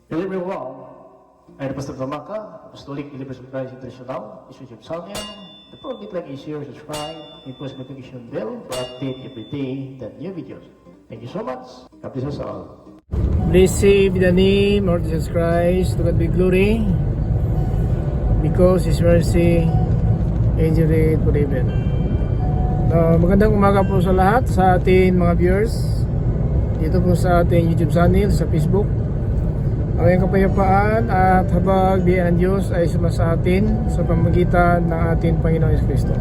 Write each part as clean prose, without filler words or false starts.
Hello everyone, ay Pastor Damaka, Apostolic Believers of Christ International, Bishop Salian. The program like is here, subscribe, and post notification bell for update every day the new videos. Thank you so much. God bless us all. Blessed be the name of Jesus Christ, to God be glory, because His mercy endureth forever. Magandang umaga po sa lahat, sa ating mga viewers dito po sa ating YouTube channel, sa Facebook. Ang kapayapaan at habag biyaya ng Diyos ay sumasa atin sa pamamagitan ng ating Panginoon Jesucristo.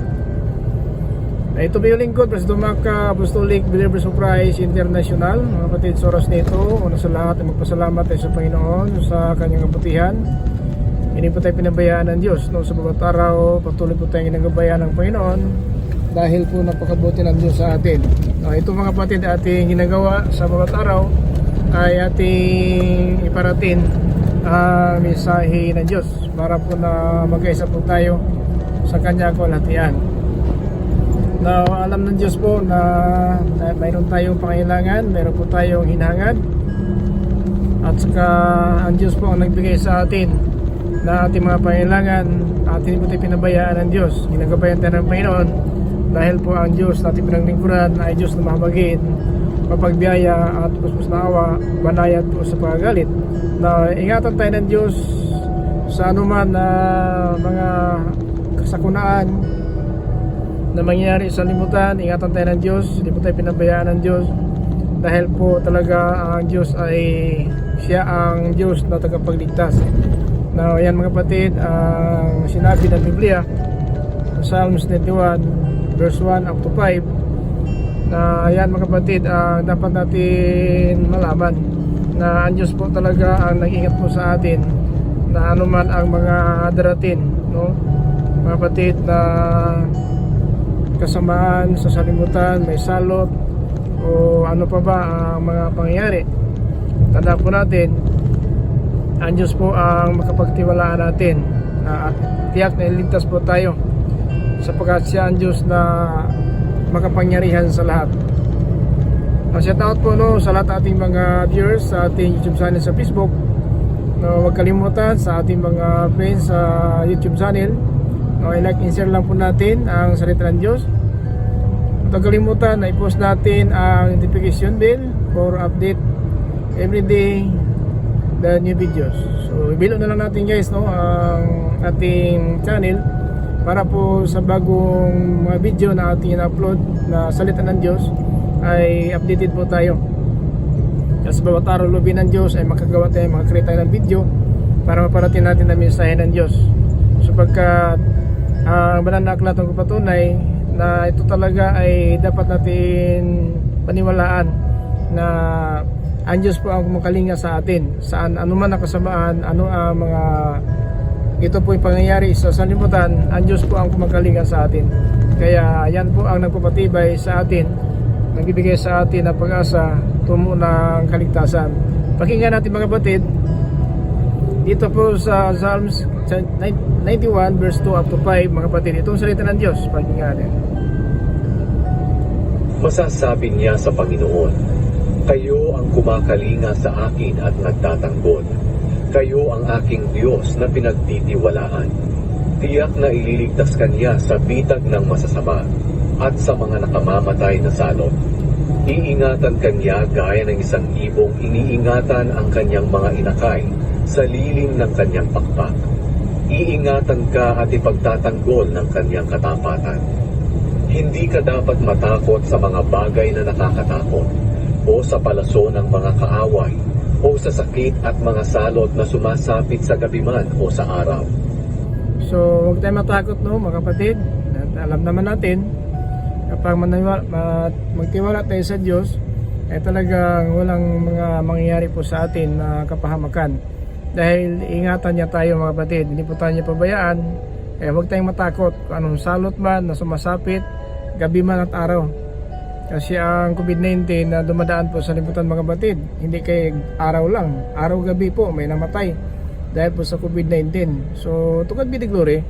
Ito po yung lingkod, Pastor Damaka, Apostolic Believers of Christ International. Mga kapatid, sa oras nito, una sa lahat ay magpasalamat tayo sa Panginoon sa kanyang kabutihan. Hindi po tayo pinabayaan ng Diyos. Sa bawat araw, patuloy po tayong ginagabayan ng Panginoon dahil po napakabuti ng Diyos sa atin. Ito mga kapatid, ating ginagawa sa bawat araw ay ating iparatin ang mensahe ng Diyos para po na magkaisa po tayo sa kanya kalahatian. Now, alam ng Diyos po na mayroon tayong pangailangan, mayroon po tayong hinahangad, at saka ang Diyos po ang nagbigay sa atin na ating mga pangailangan. Atin po tayo pinabayaan ng Diyos, ginagabayan tayo ng Panginoon dahil po ang Diyos na ating pinanglingkuran ay Diyos na mahabagin, mapagbiyaya at puspuss na awa, banayad po sa pagagalit. Na ingatan tayo ng Diyos sa anuman na mga kasakunaan na mangyayari sa limutan. Ingatan tayo ng Diyos, hindi po tayo pinabayaan ng Diyos dahil po talaga ang Diyos ay siya ang Diyos na tagapagligtas. Now, yan mga kapatid, ang sinabi ng Biblia Psalms 91 verse 1 up to 5 na yan mga kapatid, dapat natin malaman na ang Diyos po talaga ang nag-ingat po sa atin na anuman ang mga darating, no? Mga kapatid, na kasamaan sa salimutan, may salot o ano pa ba ang mga pangyayari. Tanda po natin, ang Diyos po ang makapagtiwalaan natin at tiyak na iligtas po tayo sapagkat siya ang Diyos na makapangyarihan sa lahat. Shout out po sa lahat ating mga viewers sa ating YouTube channel sa Facebook. Huwag kalimutan sa ating mga friends sa YouTube channel. I-like and share lang po natin ang salita ng Diyos. Huwag kalimutan na i-post natin ang notification bell for update every day the new videos. So i-below na lang natin guys ang ating channel para po sa bagong mga video na ating in-upload na salita ng Diyos ay updated po tayo. Kasi bawat araw lubin ng Diyos ay makagawa tayo, makakreate tayo ng video para maparating natin ang mensahe ng Diyos. Sapagkat ang banal na aklat ng patunay na ito talaga ay dapat natin paniwalaan na ang Diyos po ang kumakalinga sa atin. Saan anuman ang kasamaan, ano ang mga ito po yung pangyayari sa sanlibutan, ang Diyos po ang kumakalinga sa atin. Kaya yan po ang nagpapatibay sa atin, nagbibigay sa atin ng pag-asa tungo ng kaligtasan. Pakinggan natin mga kapatid dito po sa Psalms 91 verse 2 up to 5 mga kapatid. Itong salita ng Diyos, pakinggan natin. Masasabi niya sa Panginoon, kayo ang kumakalinga sa akin at nagtatanggol. Kayo ang aking Diyos na pinagtitiwalaan. Tiyak na ililigtas kanya sa bitag ng masasama at sa mga nakamamatay na salot. Iingatan kanya gaya ng isang ibong iniingatan ang kanyang mga inakay sa lilim ng kanyang pakpak. Iingatan ka at ipagtatanggol ng kanyang katapatan. Hindi ka dapat matakot sa mga bagay na nakakatakot o sa palaso ng mga kaaway o sa sakit at mga salot na sumasapit sa gabi man o sa araw. So huwag tayo matakot mga kapatid. Alam naman natin kapag magtiwala tayo sa Diyos ay talagang walang mga mangyayari po sa atin na kapahamakan dahil ingatan niya tayo mga kapatid. Hindi po tayo niya pabayaan. Huwag tayong matakot kung anong salot man na sumasapit gabi man at araw. Kasi ang COVID-19 na dumadaan po sa libutan mga kapatid, hindi kay araw lang, araw-gabi po may namatay dahil po sa COVID-19. So to God be the glory.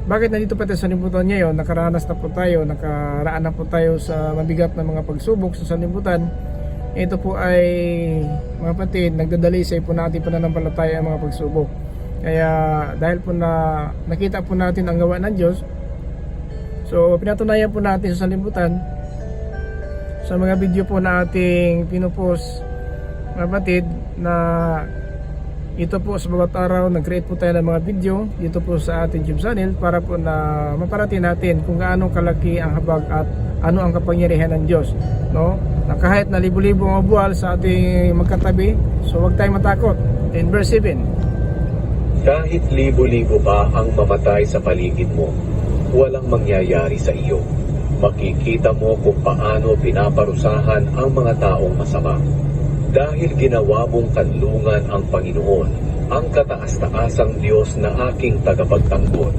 Bakit nandito pa tayo sa libutan ngayon? Nakaranas na po tayo, nakaraan na po tayo sa mabigat na mga pagsubok sa sanlibutan ito po ay mga kapatid, nagdadalisay po natin pananampalataya ang mga pagsubok. Kaya dahil po na nakita po natin ang gawa ng Diyos, so pinatunayan po natin sa sanlibutan sa mga video po na ating pinupost mga kapatid, na ito po sa bawat araw nag-create po tayo ng mga video dito po sa ating YouTube channel para po na maparating natin kung gaano kalaki ang habag at ano ang kapangyarihan ng Diyos, no? Na kahit na libo-libo ang buwal sa ating magkatabi, so huwag tayong matakot. In verse 7, Kahit libo-libo pa ang mamatay sa paligid mo, walang mangyayari sa iyo. Makikita mo kung paano pinaparusahan ang mga taong masama. Dahil ginawa mong kanlungan ang Panginoon, ang kataas-taasang Diyos na aking tagapagtanggol.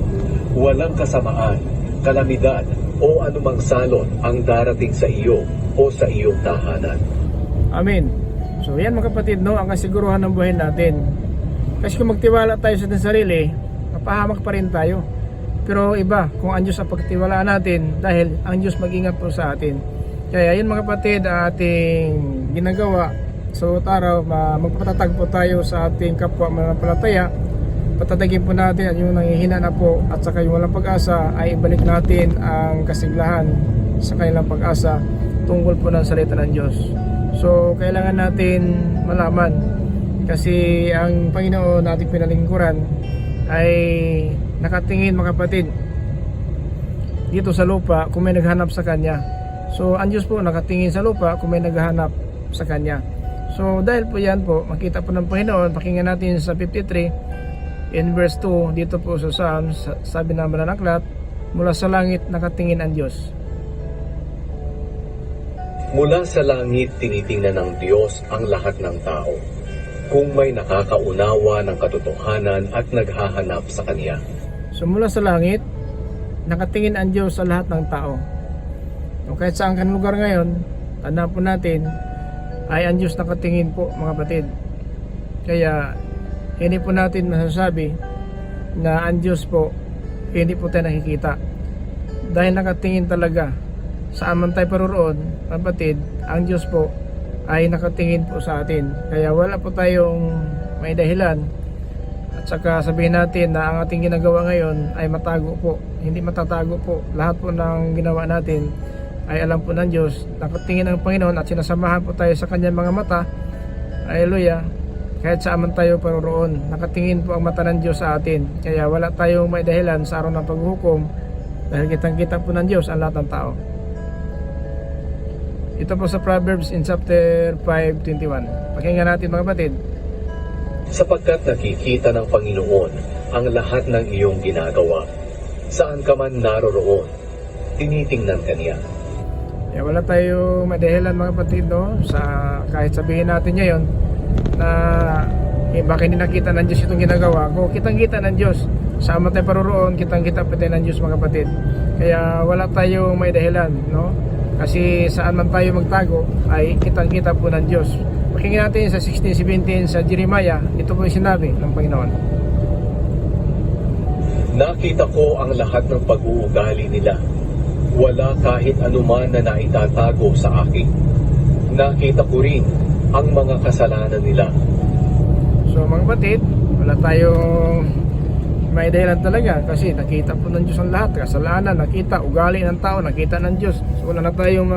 Walang kasamaan, kalamidad, o anumang salot ang darating sa iyo o sa iyong tahanan. Amen. So yan mga kapatid, no, ang kasiguruhan ng buhay natin. Kasi kung magtiwala tayo sa ating sarili, mapahamak pa rin tayo. Pero iba kung ang Diyos ang pagtiwalaan natin, dahil ang Diyos mag-ingat po sa atin. Kaya yun mga kapatid, ating ginagawa. So araw, magpatatag po tayo sa ating kapwa mananampalataya. Patatagin po natin at yung nangihina na po at saka yung walang pag-asa ay ibalik natin ang kasiglahan sa kanilang pag-asa tungkol po ng salita ng Diyos. So kailangan natin malaman, kasi ang Panginoon nating pinalingkuran ay nakatingin mga kapatid dito sa lupa kung may naghanap sa Kanya. So ang Diyos po nakatingin sa lupa kung may naghanap sa Kanya. So dahil po yan po, makita po ng Panginoon, pakinggan natin sa 53 in verse 2 dito po sa Psalms, sabi naman ng aklat, mula sa langit nakatingin ang Diyos. Mula sa langit tinitingnan ng Diyos ang lahat ng tao, kung may nakakaunawa ng katotohanan at naghahanap sa Kanya. So mula sa langit nakatingin ang Diyos sa lahat ng tao. So kahit saan kang lugar ngayon, tandaan po natin ay ang Diyos nakatingin po mga kapatid. Kaya hindi po natin masasabi na ang Diyos po hindi po tayo nakikita, dahil nakatingin talaga saan man tayo paroroon mga kapatid. Ang Diyos po ay nakatingin po sa atin. Kaya wala po tayong may dahilan at saka sabihin natin na ang ating ginagawa ngayon ay matago po. Hindi matatago po. Lahat po ng ginawa natin ay alam po ng Diyos. Nakatingin ang Panginoon at sinasamahan po tayo sa Kanyang mga mata. Hallelujah. Kahit saan man tayo paroroon, nakatingin po ang mata ng Diyos sa atin. Kaya wala tayong may dahilan sa araw ng paghuhukom, dahil kitang-kita po ng Diyos ang lahat ng tao. Ito po sa Proverbs in chapter 5:21. Pakinggan natin mga kapatid. Sapagkat nakikita ng Panginoon ang lahat ng iyong ginagawa, saan ka man naroroon, tinitingnan ka niya. Kaya wala tayong may dahilan mga kapatid, no? Sa kahit sabihin natin ngayon na bakit hindi nakita ng Diyos itong ginagawa ko, kitang-kita ng Diyos. Saan man tayo paroroon, kitang-kita pa tayo ng Diyos mga kapatid. Kaya wala tayong may dahilan, no? Kasi saan man tayo magtago ay kitang-kita po ng Diyos. Pakinggan natin sa 16:17 sa Jeremiah. Ito po yung sinabi ng Panginoon. Nakita ko ang lahat ng pag-uugali nila. Wala kahit anuman na naitatago sa akin. Nakita ko rin ang mga kasalanan nila. So mga kapatid, wala tayong may dahilan talaga, kasi nakita po ng Diyos ang lahat. Kasalanan, nakita, ugali ng tao, nakita ng Diyos. So wala na tayong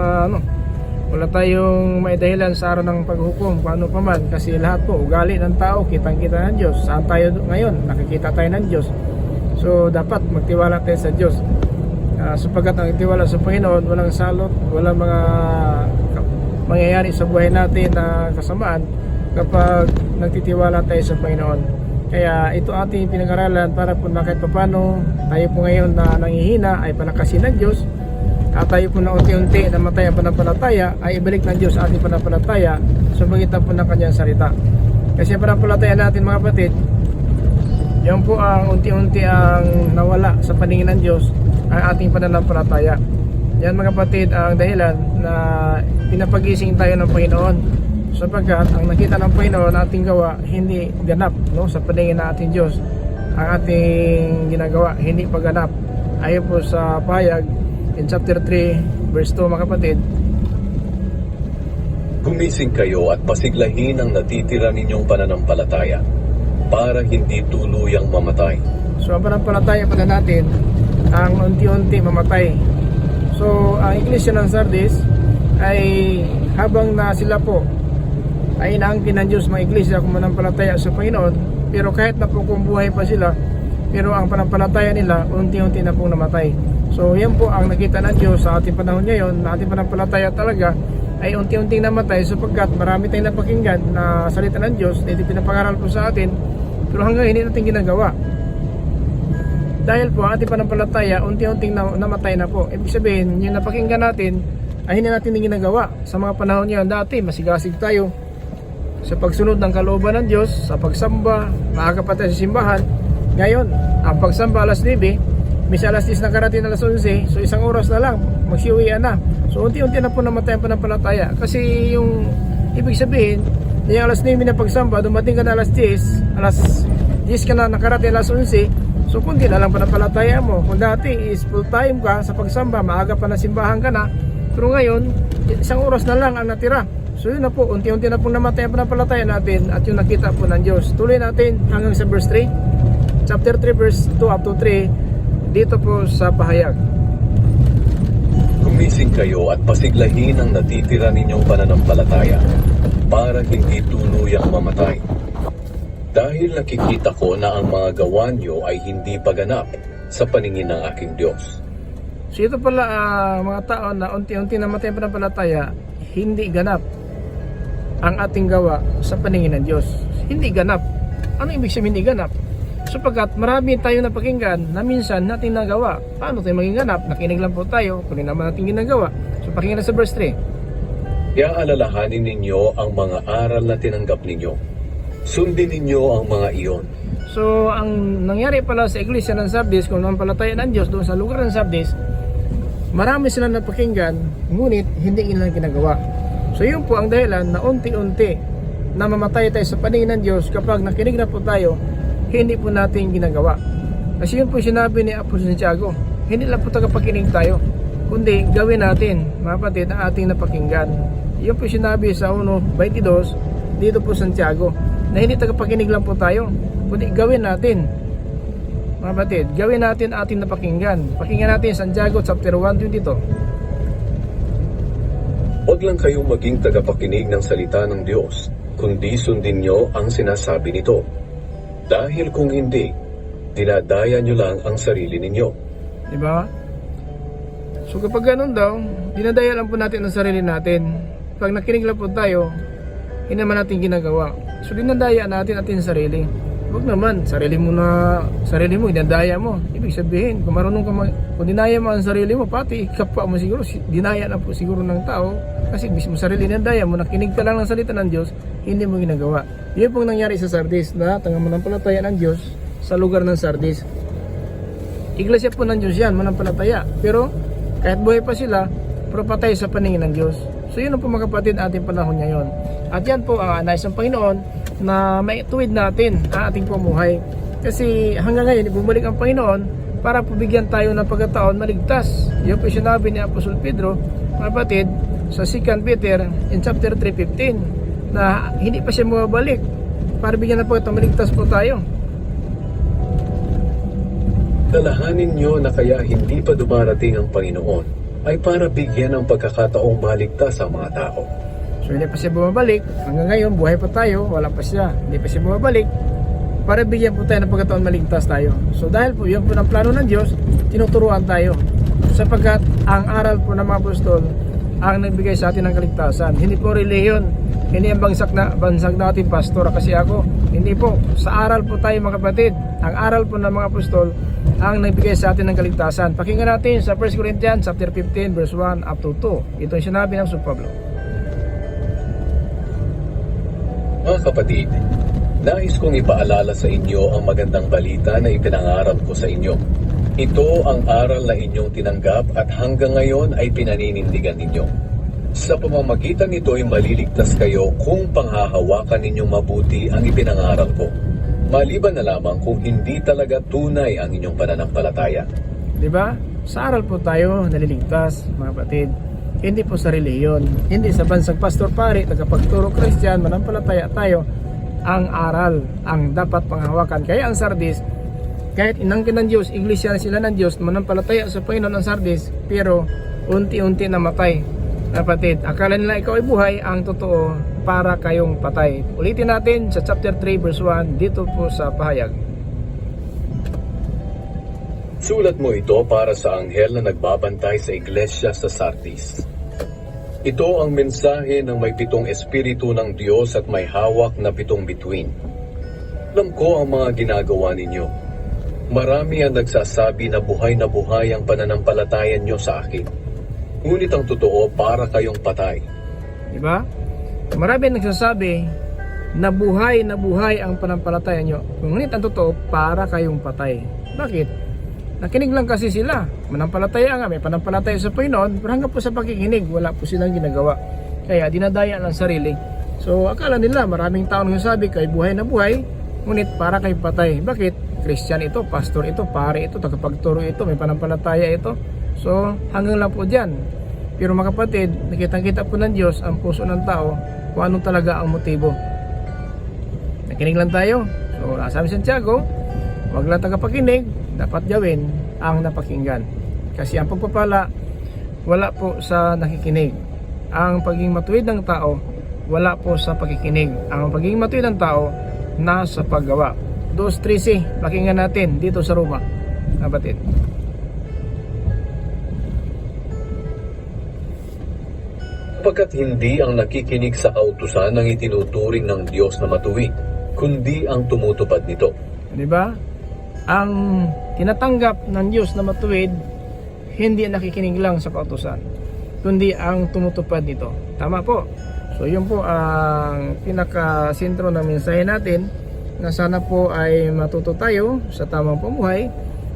wala tayong may dahilan sa araw ng paghukom, paano pa man, kasi lahat po ugali ng tao, kitang-kita ng Diyos. Saan tayo ngayon? Nakikita tayo ng Diyos. So dapat magtiwala tayo sa Diyos. Sapagkat ang tiwala sa Panginoon, walang salot, walang mga mangyayari sa buhay natin na kasamaan kapag nagtitiwala tayo sa Panginoon. Kaya ito ating pinag-aralan para po na kahit papano tayo po ngayon na nangihina ay palakasin ng Diyos, at tayo po na unti-unti namatay ang panampalataya ay ibalik ng Diyos ating panampalataya sa pagitan po ng Kanyang salita. Kasi ang panampalataya natin mga kapatid, yan po ang unti-unti ang nawala sa paningin ng Diyos, ang ating pananampalataya. Yan mga kapatid ang dahilan na pinapagising tayo ng Panginoon, sapagkat ang nakita ng Panginoon na ating gawa hindi ganap, no? Sa paningin ng ating Diyos, ang ating ginagawa hindi paganap. Ayon po sa pahayag in chapter 3 verse 2 mga kapatid. Gumising kayo at pasiglahin ang natitira ninyong pananampalataya para hindi tuluyang mamatay. So ang pananampalataya pala natin ang unti-unti mamatay. So ang iglesia ng Sardis ay habang na sila po ay inaangkin ng Diyos mga iglesia kung mananampalataya sa Panginoon, pero kahit na po kung buhay pa sila, pero ang pananampalataya nila unti-unti na pong namatay. So yan po ang nakita ng Diyos sa ating panahon ngayon, na ating pananampalataya talaga ay unti-unting namatay sapagkat marami tayong napakinggan na salita ng Diyos na ito pinapangaral po sa atin, pero hanggang hindi natin ginagawa. Dahil po ang ating pananampalataya unti-unting namatay na po. Ibig sabihin, yung napakinggan natin ay hindi natin ginagawa. Sa mga panahon ngayon dati, masigasig tayo sa pagsunod ng kalooban ng Diyos, sa pagsamba, maaga pa tayo sa simbahan. Ngayon, ang pagsamba alas 9, misa alas 10 na karating alas 11, so isang oras na lang, magsiuwian na. So unti-unti na po namatay ang pananampalataya. Kasi yung ibig sabihin, yung alas 9 na pagsamba, dumating ka na alas 10 ka na nakarating alas 11, so kunti na lang pananampalataya mo. Kung dati is full time ka sa pagsamba, maaga pa na simbahan ka na, pero ngayon, isang oras na lang ang natira. So yun na po, unti-unti na po namatay ang pananampalataya natin at yung nakita po ng Diyos. Tuloy natin hanggang sa verse 3, chapter 3 verse 2 up to 3, dito po sa pahayag. Gumising kayo at pasiglahin ang natitira ninyong pananampalataya para hindi tuluyang mamatay. Dahil nakikita ko na ang mga gawa nyo ay hindi paganap sa paningin ng aking Diyos. So ito pala mga tao na unti-unti namatay ang pananampalataya, hindi ganap ang ating gawa sa paningin ng Diyos. Hindi ganap. Ano ibig sabihin hindi ganap? Sapagkat marami tayo napakinggan na minsan natin nagawa. Paano tayo maging ganap? Nakinig lang po tayo kung hindi naman natin ginagawa. So pakinggan na sa verse 3. Iaalalahanin ninyo ang mga aral na tinanggap ninyo. Sundin ninyo ang mga iyon. So ang nangyari pala sa iglesia ng Sardis, kung nampalataya ng Diyos doon sa lugar ng Sardis, marami silang napakinggan, ngunit hindi nila ginagawa. So yun po ang dahilan na unti-unti na mamatay tayo sa paningin ng Diyos kapag nakinig na po tayo, hindi po natin ginagawa. Kasi yun po sinabi ni Apostol Santiago, hindi lang po tagapakinig tayo, kundi gawin natin, mga kapatid, ang ating napakinggan. Yun po sinabi sa 1:22 dito po Santiago, na hindi tagapakinig lang po tayo, kundi gawin natin. Mga kapatid, gawin natin ating napakinggan. Pakinggan natin Santiago chapter 1:22. Huwag lang kayong maging tagapakinig ng salita ng Diyos, kundi sundin nyo ang sinasabi nito. Dahil kung hindi, dinadaya nyo lang ang sarili ninyo. Diba? So kapag ganun daw, dinadaya lang po natin ang sarili natin. Pag nakinig lang po tayo, hindi naman natin ginagawa. So dinadaya natin ating sarili. Huwag naman, sarili mo, dinadaya mo. Ibig sabihin, kung marunong ka kung dinaya mo ang sarili mo, pati kapwa mo siguro, dinaya na po siguro ng tao. Kasi mismo sarili dinadaya mo, nakinig ka lang ng salita ng Diyos, hindi mo ginagawa. Yun pong nangyari sa Sardis, na manampalataya ng Diyos sa lugar ng Sardis. Iglesia po ng Diyos yan, manampalataya. Pero kahit buhay pa sila, pero patay sa paningin ng Diyos. So yun po mga kapatid ating panahon ngayon. At yan po ang nais ng Panginoon na maituwid natin ang ating pumuhay. Kasi hanggang ngayon, bumalik ang Panginoon para pabigyan tayo ng pagkataon maligtas. Yun po sinabi ni Apostol Pedro, mga kapatid, sa 2 Peter in chapter 3:15, na hindi pa siya mabalik para bigyan ng pagkataon maligtas po tayo. Dalahanin nyo na kaya hindi pa dumarating ang Panginoon ay para bigyan ng pagkakataong maligtas ang mga tao. So hindi pa siya bumabalik, hanggang ngayon buhay pa tayo, wala pa siya, hindi pa siya bumabalik para bigyan po tayo ng pagkataon maligtas tayo. So dahil po yun po ng plano ng Diyos, tinuturuan tayo sapagkat ang aral po ng mga apostol ang nagbigay sa atin ng kaligtasan. Hindi po relihiyon, hindi ang bansag natin pastor kasi ako, hindi po, sa aral po tayo mga kapatid. Ang aral po ng mga apostol ang nagbigay sa atin ng kaligtasan. Pakinggan natin sa 1 Corinthians chapter 15 verse 1 up to 2. Ito yung sinabi ng Sir Pablo. Mga kapatid, nais kong ipaalala sa inyo ang magandang balita na ipinangaral ko sa inyo. Ito ang aral na inyong tinanggap at hanggang ngayon ay pinaninindigan ninyo. Sa pamamagitan nito ay maliligtas kayo kung panghahawakan ninyong mabuti ang ipinangaral ko. Maliban na lamang kung hindi talaga tunay ang inyong pananampalataya. Diba? Sa aral po tayo naliligtas, mga kapatid. hindi po sa relihiyon, hindi sa bansang pastor pari, tagapagturo Christian, manampalataya tayo. Ang aral ang dapat panghawakan. Kaya ang Sardis, kahit inangkin ng Diyos, iglesia na sila ng Diyos, manampalataya sa Panginoon ang Sardis, pero unti-unti namatay. Kapatid, akala nila ikaw ay buhay, ang totoo para kayong patay. Ulitin natin sa chapter 3 verse 1 dito po sa pahayag. Sulat mo ito para sa anghel na nagbabantay sa iglesia sa Sardis. Ito ang mensahe ng may 7 espiritu ng Diyos at may hawak na 7 bituin. Alam ko ang mga ginagawa ninyo. Marami ang nagsasabi na buhay ang pananampalatayan nyo sa akin. Ngunit ang totoo para kayong patay. Diba? Marami nagsasabi na buhay ang panampalataya nyo. Ngunit ang totoo, para kayong patay. Bakit? Nakinig lang kasi sila. Manampalataya nga, may panampalataya sa Panginoon, pero hanggang po sa pakikinig, wala po silang ginagawa. Kaya dinadaya ng sarili. So akala nila, maraming tao nagsasabi kay buhay na buhay, ngunit para kay patay. Bakit? Christian ito, pastor ito, pare ito, tagapagturo ito, may panampalataya ito. So hanggang lang po dyan. Pero mga kapatid, nakitang-kita po ng Diyos ang puso ng tao kung anong talaga ang motibo. Nakinig lang tayo. So sabi Santiago, wag lang tagapakinig, dapat gawin ang napakinggan. Kasi ang pagpapala wala po sa nakikinig. Ang pagiging matuwid ng tao wala po sa pakikinig. Ang pagiging matuwid ng tao nasa paggawa. 2:13, pakinggan natin dito sa Roma, kapatid. Pagkat hindi ang nakikinig sa kautusan ang itinuturing ng Diyos na matuwid, kundi ang tumutupad nito. Di ba? Ang tinatanggap ng Diyos na matuwid, hindi nakikinig lang sa kautusan, kundi ang tumutupad nito. Tama po. So yun po ang pinaka-sentro ng mensahe natin, na sana po ay matuto tayo sa tamang pamuhay.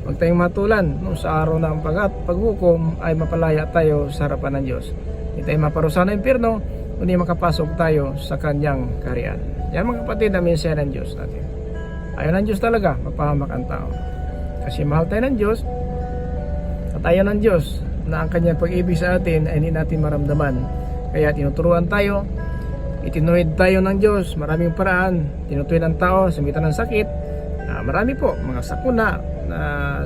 Huwag tayong matulan sa araw ng paghukom ay mapalaya tayo sa harapan ng Diyos. Hindi tayo maparusahan ng impyerno, kundi makapasok tayo sa kanyang kaharian. Yan mga kapatid, ang mensahe ng Diyos natin. Ayaw ng Diyos talaga mapahamak ang tao. Kasi mahal tayo ng Diyos at ayaw ng Diyos na ang kanyang pag-ibig sa atin ay hindi natin maramdaman. Kaya tinuturuan tayo, itinuwid tayo ng Diyos, maraming paraan. Tinutuwid ang tao sa mitan ng sakit. Marami po, mga sakuna na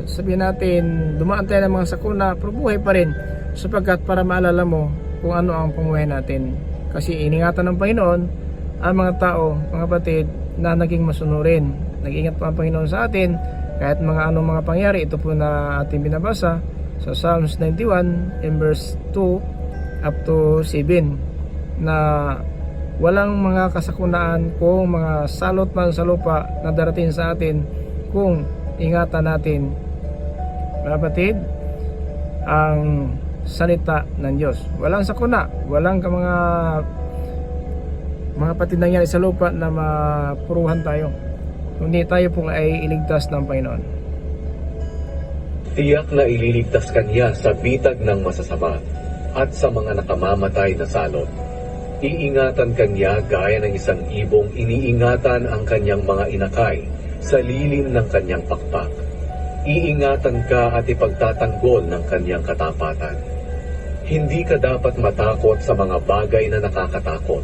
sabihin natin, dumaan tayo ng mga sakuna, pero buhay pa rin, sapagkat para maalala mo kung ano ang pamuhay natin. Kasi iningatan ng Panginoon ang mga tao, mga kapatid, na naging masunurin. Nag-ingat pa ang Panginoon sa atin kahit mga pangyari. Ito po na ating binabasa sa Psalms 91 in verse 2 up to 7, na walang mga kasakunaan kung mga salot man sa lupa na darating sa atin kung ingatan natin, mga kapatid, ang salita ng Diyos. Walang sakuna, walang mga patid nangyari sa lupa na mapuruhan tayo, kundi tayo pong ay iligtas ng Panginoon. Tiyak na ililigtas kanya sa bitag ng masasama at sa mga nakamamatay na salot. Iingatan kanya gaya ng isang ibong iniingatan ang kanyang mga inakay sa lilim ng kanyang pakpak. Iingatan ka at ipagtatanggol ng kanyang katapatan. Hindi ka dapat matakot sa mga bagay na nakakatakot,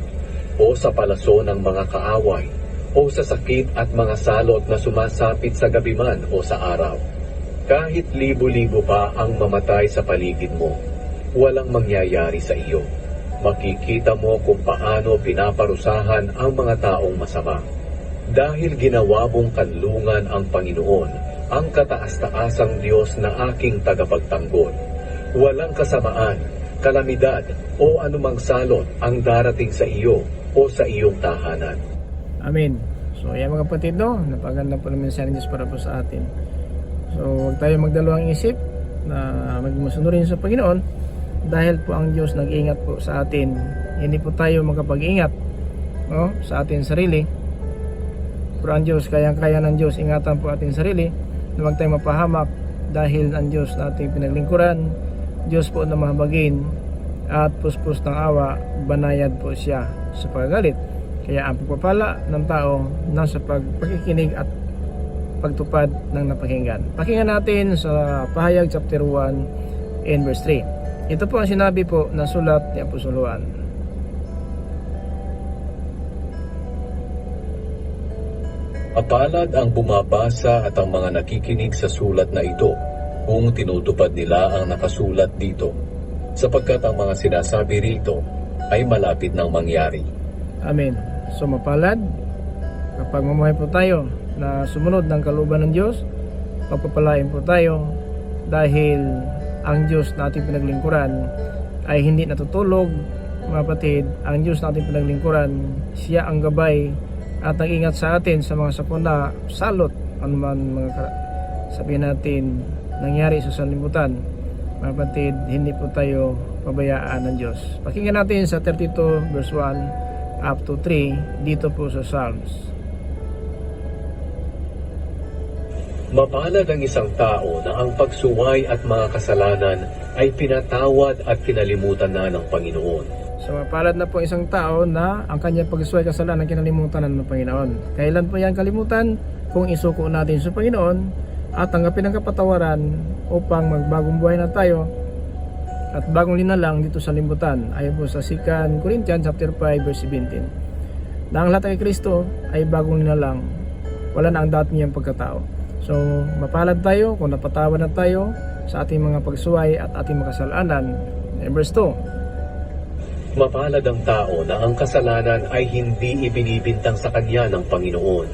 o sa palaso ng mga kaaway, o sa sakit at mga salot na sumasapit sa gabi man o sa araw. Kahit libo-libo pa ang mamatay sa paligid mo, walang mangyayari sa iyo. Makikita mo kung paano pinaparusahan ang mga taong masama. Dahil ginawa mong kanlungan ang Panginoon, ang kataas-taasang Diyos na aking tagapagtanggol. Walang kasamaan, kalamidad, o anumang salot ang darating sa iyo o sa iyong tahanan. Amen. So yan mga kapatid, no? Napaganda po ng mensahe ng Diyos para po sa atin. So huwag tayo magdalawang isip na magmasunurin sa Panginoon, dahil po ang Diyos nag-ingat po sa atin. Hindi po tayo makapag-ingat, no, sa ating sarili. Pero ang Diyos, kayang-kaya ng Diyos ingatan po ating sarili, na huwag tayo mapahamak, dahil ang Diyos na ating pinaglingkuran, Diyos po na mahabagin at puspos ng awa, banayad po siya sa pagagalit. Kaya ang pagpapala ng tao nasa pagkikinig at pagtupad ng napakinggan. Pakinggan natin sa Pahayag chapter 1 and verse 3. Ito po ang sinabi po ng sulat ni Apostol Juan. Mapalad ang bumabasa at ang mga nakikinig sa sulat na ito kung tinutupad nila ang nakasulat dito, sapagkat ang mga sinasabi rito ay malapit nang mangyari. Amen. So mapalad kapag mamuhay po tayo na sumunod ng kalooban ng Diyos, pagpapalain po tayo dahil ang Diyos na ating pinaglingkuran ay hindi natutulog. Mga kapatid, ang Diyos na ating pinaglingkuran, siya ang gabay at nag-ingat sa atin sa mga sakuna, salot, anuman mga sabihin natin nangyari sa sanlibutan. Mga kapatid, hindi po tayo pabayaan ng Diyos. Pakinggan natin sa 32 verse 1 up to 3 dito po sa Psalms. Mapalad ang isang tao na ang pagsuway at mga kasalanan ay pinatawad at kinalimutan na ng Panginoon. So mapalad na po isang tao na ang kanyang pagsuway kasalanan kinalimutan na ng Panginoon. Kailan po yan kalimutan? Kung isuko natin sa Panginoon at tanggapin ang kapatawaran upang magbagong buhay na tayo at bagong linalang dito sa limutan. Ayon po sa 2 Corinthians chapter 5 verse 17. Na ang lahat kay Kristo ay bagong linalang. Wala na ang dati niyang pagkatao. So mapalad tayo kung napatawad na tayo sa ating mga pagsuway at ating mga kasalanan. And verse 2. Mapalad ang tao na ang kasalanan ay hindi ibinibintang sa kanya ng Panginoon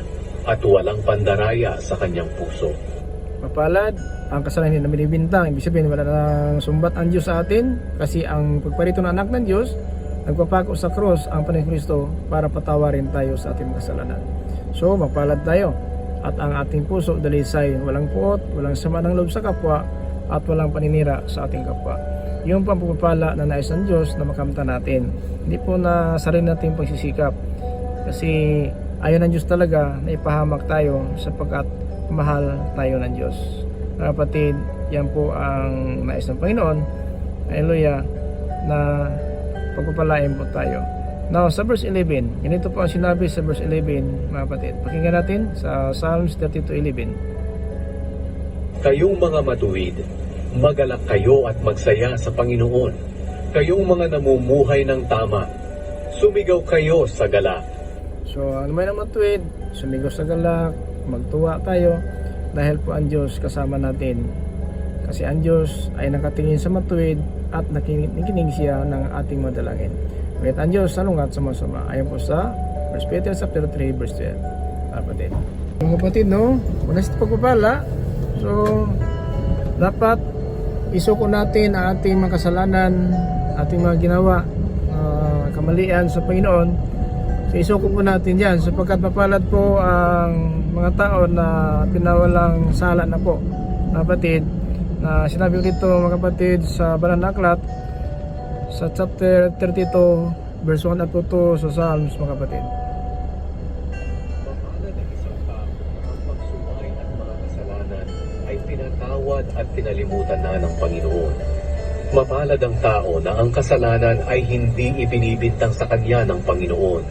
at walang pandaraya sa kanyang puso. Mapalad ang kasalanan na binibintang. Ibig sabihin wala nang sumbat ang Diyos sa atin kasi ang pagparito ng anak ng Diyos nagpapako sa krus ang Panginoon Kristo para patawarin tayo sa ating kasalanan. So mapalad tayo at ang ating puso dalisay, walang puot, walang sama ng loob sa kapwa at walang paninira sa ating kapwa. Yung pagpapala na nais ng Diyos na makamtan natin. Hindi po na sarili natin pagsisikap. Kasi ayaw ng Diyos talaga na ipahamak tayo sapagkat mahal tayo ng Diyos. Mga kapatid, yan po ang nais ng Panginoon. Hallelujah, na pagpapalain po tayo. Now, sa verse 11, ganito po ang sinabi sa verse 11, mga kapatid. Pakinggan natin sa Psalms 32:11. Kayong mga matuwid, magalak kayo at magsaya sa Panginoon. Kayong mga namumuhay ng tama, sumigaw kayo sa galak. So, ano may naman tuwid, sumigaw sa galak, magtuwa tayo dahil po ang Diyos kasama natin. Kasi ang Diyos ay nakatingin sa matuwid at nakikinig siya ng ating madalangin. Ngunit ang Diyos salungat sa masama. Ayon po sa 1 Peter chapter 3 verse 12. Kapatid. Mga kapatid, no? Muna sa pagpapala. So, dapat isuko natin ang ating mga kasalanan, ating mga ginawa, kamalian sa Panginoon. So, isuko po natin yan sapagkat mapalad po ang mga tao na pinawalang sala na po. Mga kapatid, na sinabi ko dito mga kapatid sa Banal na Aklat sa chapter 32 verse 1 at 2 sa Psalms, mga kapatid. Mapalad ang isang tao na ang pagsuway at mga kasalanan ay pinatawad at kinalimutan na ng Panginoon. Mapalad ang tao na ang kasalanan ay hindi ibinibintang sa kanya ng Panginoon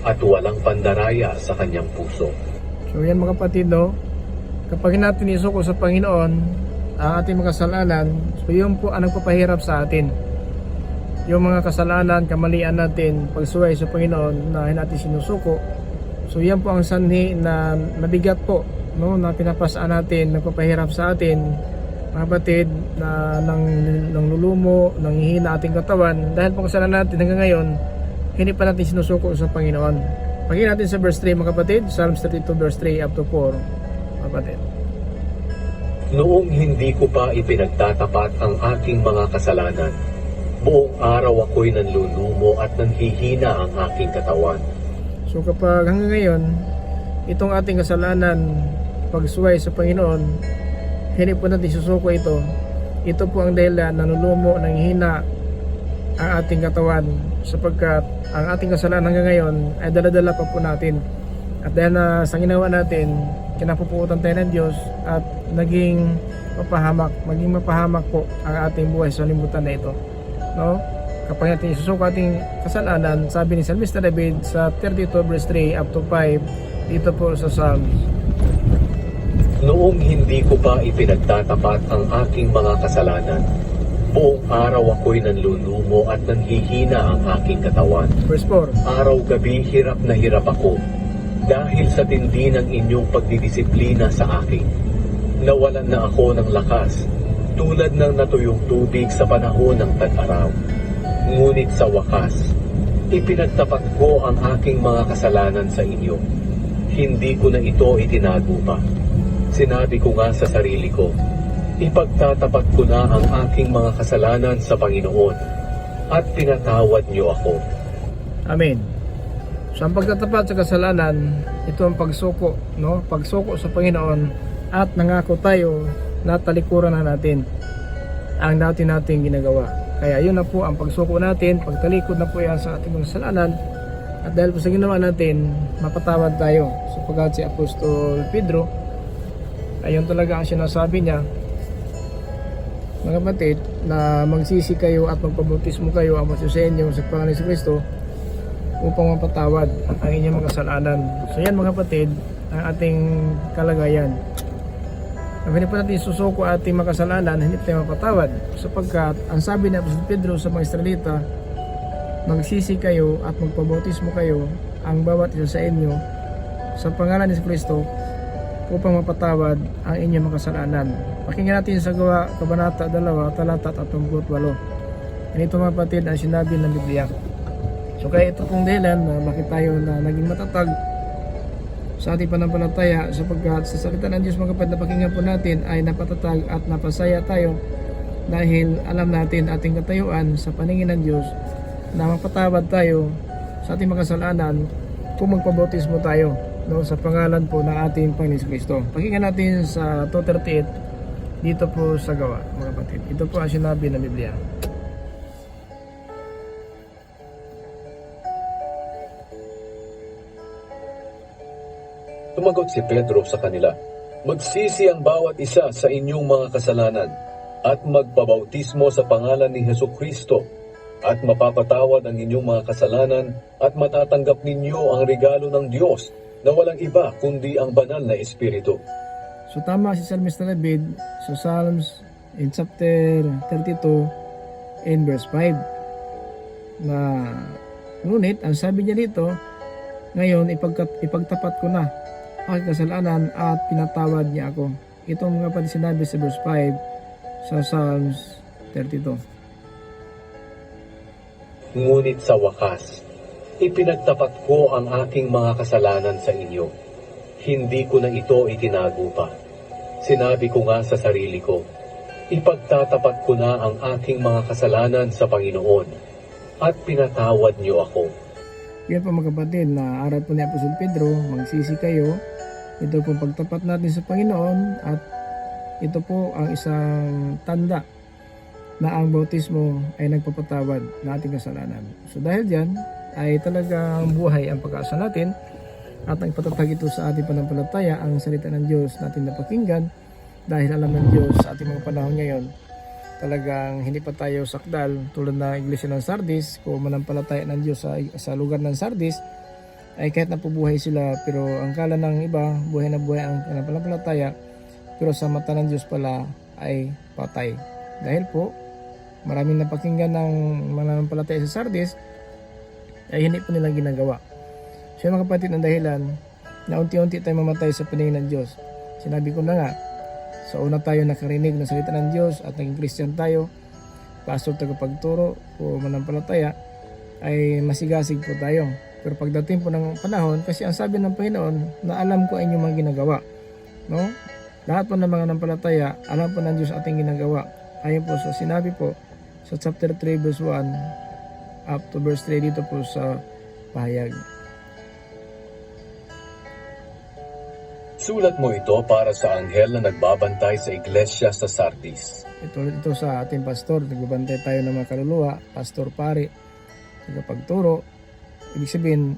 at walang pandaraya sa kanyang puso. So yan mga kapatid, no? Kapag natin isuko sa Panginoon ang ating mga kasalanan, so yun po ang nagpapahirap sa atin. Yung mga kasalanan, kamalian natin, pagsuway sa Panginoon na natin sinusuko. So yan po ang sanhi na nabigat po, no? Na pinapasaan natin, nagpapahirap sa atin, mga kapatid, na nang lulumo, nang hihina ating katawan. Dahil po kasalanan natin hanggang ngayon, hindi pa natin sinusuko sa Panginoon. Pakinggan natin sa verse 3 mga kapatid, Psalms 32 verse 3 up to 4, mga kapatid. Noong hindi ko pa ipinagtatapat ang aking mga kasalanan, buong araw ako'y nanlulumo at nanghihina ang aking katawan. So kapag hanggang ngayon, itong ating kasalanan, pagsuway sa Panginoon, hindi po natin susuko ito. Ito po ang dahilan na nalulumo, nanghihina ang ating katawan sapagkat ang ating kasalanan hanggang ngayon ay dala-dala pa po natin. At dahil na sa ginawa natin, kinapupuutan tayo ng Diyos at maging mapahamak po ang ating buhay sa limutan na ito. No? Kapag natin isusuko ating kasalanan, sabi ni Salmista David sa 32 verse 3 up to 5 dito po sa Psalms. Noong hindi ko pa ipinagtatapat ang aking mga kasalanan, Buong araw ako'y nanlulumo at nanghihina ang aking katawan. Verse 4. Araw-gabi hirap na hirap ako dahil sa tindi ng inyong pagdidisiplina sa akin. Nawalan na ako ng lakas tulad ng natuyong tubig sa panahon ng tag-araw. Ngunit sa wakas, ipinagtapat ko ang aking mga kasalanan sa inyo. Hindi ko na ito itinago pa. Sinabi ko nga sa sarili ko, ipagtatapat ko na ang aking mga kasalanan sa Panginoon at pinatawad niyo ako. Amen. So ang pagtatapat sa kasalanan, ito ang pagsuko, no? Pagsuko sa Panginoon at nangako tayo na talikuran na natin ang dati nating ginagawa. Kaya yun na po ang pagsuko natin, pagtalikod na po yan sa ating mga kasalanan. At dahil po sa ginawa natin, mapatawad tayo. Sapagkat si Apostol Pedro, ayun talaga ang sinasabi niya, mga kapatid, na magsisi kayo at magpabautismo kayo ang masusenyo sa Panginoon si Kristo upang mapatawad ang inyong mga kasalanan. So yan mga kapatid, ang ating kalagayan. Kung hindi po natin susuko ating mga kasalanan, hindi tayo mapatawad. Sapagkat ang sabi ni Apostol Pedro sa mga Israelita, magsisi kayo at magpabautismo kayo ang bawat isa sa inyo sa pangalan ni Kristo upang mapatawad ang inyong mga kasalanan. Pakinggan natin sa Gawa, Kabanata 2, talata 38. Ganito mga kapatid ang sinabi ng Biblia. So kaya ito pong dahilan na bakit tayo na naging matatag sa ating pananampalataya, sapagkat sa salita ng Diyos mga kapatid na pakinggan po natin ay napatatag at napasaya tayo dahil alam natin ating katayuan sa paningin ng Diyos na mapatawad tayo sa ating mga kasalanan kung magpabautismo tayo, no, sa pangalan po ng ating Panginoon Kristo. Pakinggan natin sa 2:38 dito po sa Gawa mga kapatid. Ito po ang sinabi ng Biblia. Tumagot si Pedro sa kanila, magsisi ang bawat isa sa inyong mga kasalanan at magpabautismo sa pangalan ni Hesukristo at mapapatawad ang inyong mga kasalanan at matatanggap ninyo ang regalo ng Diyos na walang iba kundi ang banal na Espiritu. So tama si Psalmist David sa Psalms in chapter 32 in verse 5 na ngunit ang sabi niya dito, ngayon ipagtapat ko na aking kasalanan at pinatawad niya ako. Ito mga kapatid sinabi sa verse 5 sa Psalms 32. Ngunit sa wakas, ipinagtapat ko ang aking mga kasalanan sa inyo. Hindi ko na ito itinago pa. Sinabi ko nga sa sarili ko, ipagtatapat ko na ang aking mga kasalanan sa Panginoon at pinatawad niyo ako. Yan po mga kapatid na aral po ni Apostol Pedro, magsisi kayo. Ito po pagtapat natin sa Panginoon at ito po ang isang tanda na ang bautismo ay nagpapatawad ng ating kasalanan. So dahil dyan ay talagang buhay ang pag-asa natin at ang patatag ito sa ating pananampalataya ang salita ng Diyos natin napakinggan dahil alam ng Diyos sa ating mga panahon ngayon talagang hindi pa tayo sakdal tulad na iglesia ng Sardis. Kung manampalataya ng Diyos sa lugar ng Sardis ay kahit napubuhay sila pero ang kala ng iba buhay na buhay ang pananampalataya pero sa mata ng Diyos pala ay patay. Dahil po maraming napakinggan ng mananampalataya sa Sardis ay hindi po nilang ginagawa. So mga kapatid, ang dahilan na unti-unti tayo mamatay sa paningin ng Diyos. Sinabi ko na nga, sa una tayo nakarinig ng salita ng Diyos at naging Christian tayo, pastor tagapagturo o manampalataya, ay masigasig po tayo. Pero pagdating po ng panahon, kasi ang sabi ng Panginoon na alam ko ang inyong mga ginagawa. No? Lahat po ng mga nampalataya, alam po ng Diyos ating ginagawa. Ayon po sa sinabi po sa chapter 3 verse 1 up to verse 3 dito po sa pahayag. Sulat mo ito para sa anghel na nagbabantay sa iglesia sa Sardis. Ito sa ating pastor, nagbabantay tayo ng mga kaluluwa, pastor pari, tagapagturo. Ibig sabihin,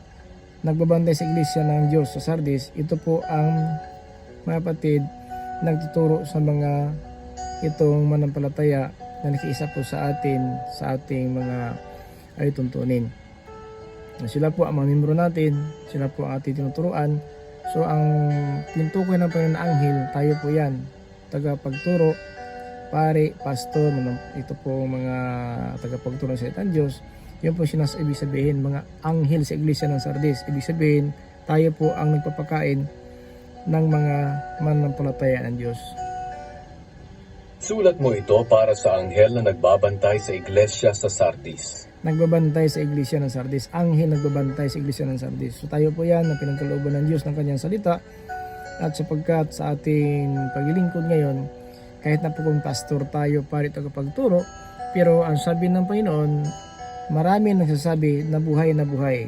nagbabantay sa iglesia ng Diyos sa Sardis. Ito po ang mga kapatid nagtuturo sa mga itong manampalataya na nakiisa po sa atin, sa ating mga ay tuntunin. Sila po ang mga membro natin, sila po ang ating tinuturuan. So ang tinutukoy ng Panginoon na anghel, tayo po yan, tagapagturo pari, pastor, ito po mga tagapagturo ng salita ng Diyos. Yun po ibig sabihin, mga anghel sa iglesia ng Sardis. Ibig sabihin, tayo po ang nagpapakain ng mga mananampalataya ng Diyos. Sulat mo ito para sa anghel na nagbabantay sa iglesia sa Sardis. Nagbabantay sa iglesia ng Sardis. Anghel nagbabantay sa iglesia ng Sardis. So tayo po yan na pinagkalooban ng Diyos ng kanyang salita. At sapagkat sa ating paglilingkod ngayon, kahit na po kung pastor tayo, pari tagapagturo, pero ang sabi ng Panginoon, marami nagsasabi na buhay na buhay.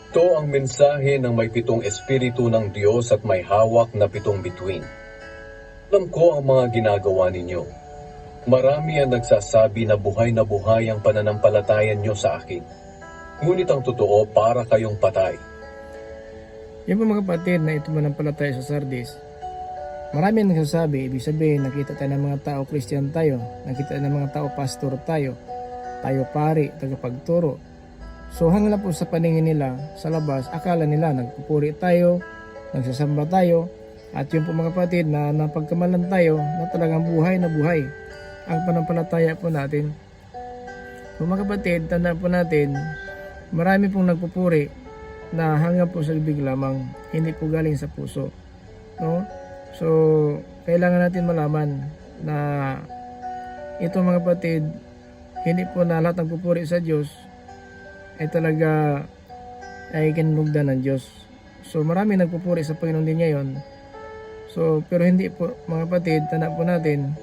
Ito ang mensahe ng may 7 espiritu ng Diyos at may hawak na 7 bituin. Alam ko ang mga ginagawa ninyo. Marami ang nagsasabi na buhay ang pananampalatayan nyo sa akin. Ngunit ang totoo, para kayong patay. Yung po mga kapatid na ito manampalataya sa Sardis, marami ang nagsasabi, ibig sabihin nakita tayo ng mga tao Christian tayo, nakita tayo ng mga tao pastor tayo pari, tagapagturo. So hanggang na po sa paningin nila sa labas, akala nila nagpupuri tayo, nagsasamba tayo, at yung po mga kapatid na napagkamalan tayo na talagang buhay na buhay ang panampalataya po natin. So mga kapatid, tandaan po natin, marami pong nagpupuri na hanggang po sa bibig lamang, hindi po galing sa puso. No? So kailangan natin malaman na ito mga kapatid, hindi po na lahat ng pupuri sa Diyos ay talaga ay kinulugdan ng Diyos. So marami nagpupuri sa Panginoon din ngayon. So pero hindi po mga kapatid, tandaan po natin,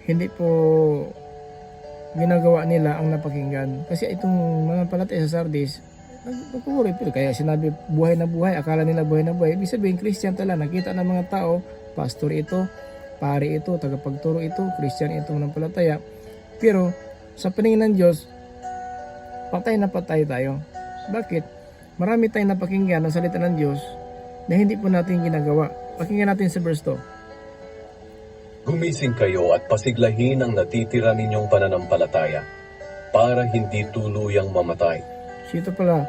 hindi po ginagawa nila ang napakinggan. Kasi itong mga palataya sa Sardis, nagpupuri pero kaya sinabi buhay na buhay, akala nila buhay na buhay. Ibig sabihin Christian talaga, nakita ng mga tao, pastor ito, pari ito, tagapagturo ito, Christian ito ng palataya. Pero sa paningin ng Diyos, patay na patay tayo. Bakit? Marami tayong napakinggan ng salita ng Diyos na hindi po natin ginagawa. Pakinggan natin sa verse 2. Gumising kayo at pasiglahin ang natitira ninyong pananampalataya para hindi tuluyang mamatay. So ito pala,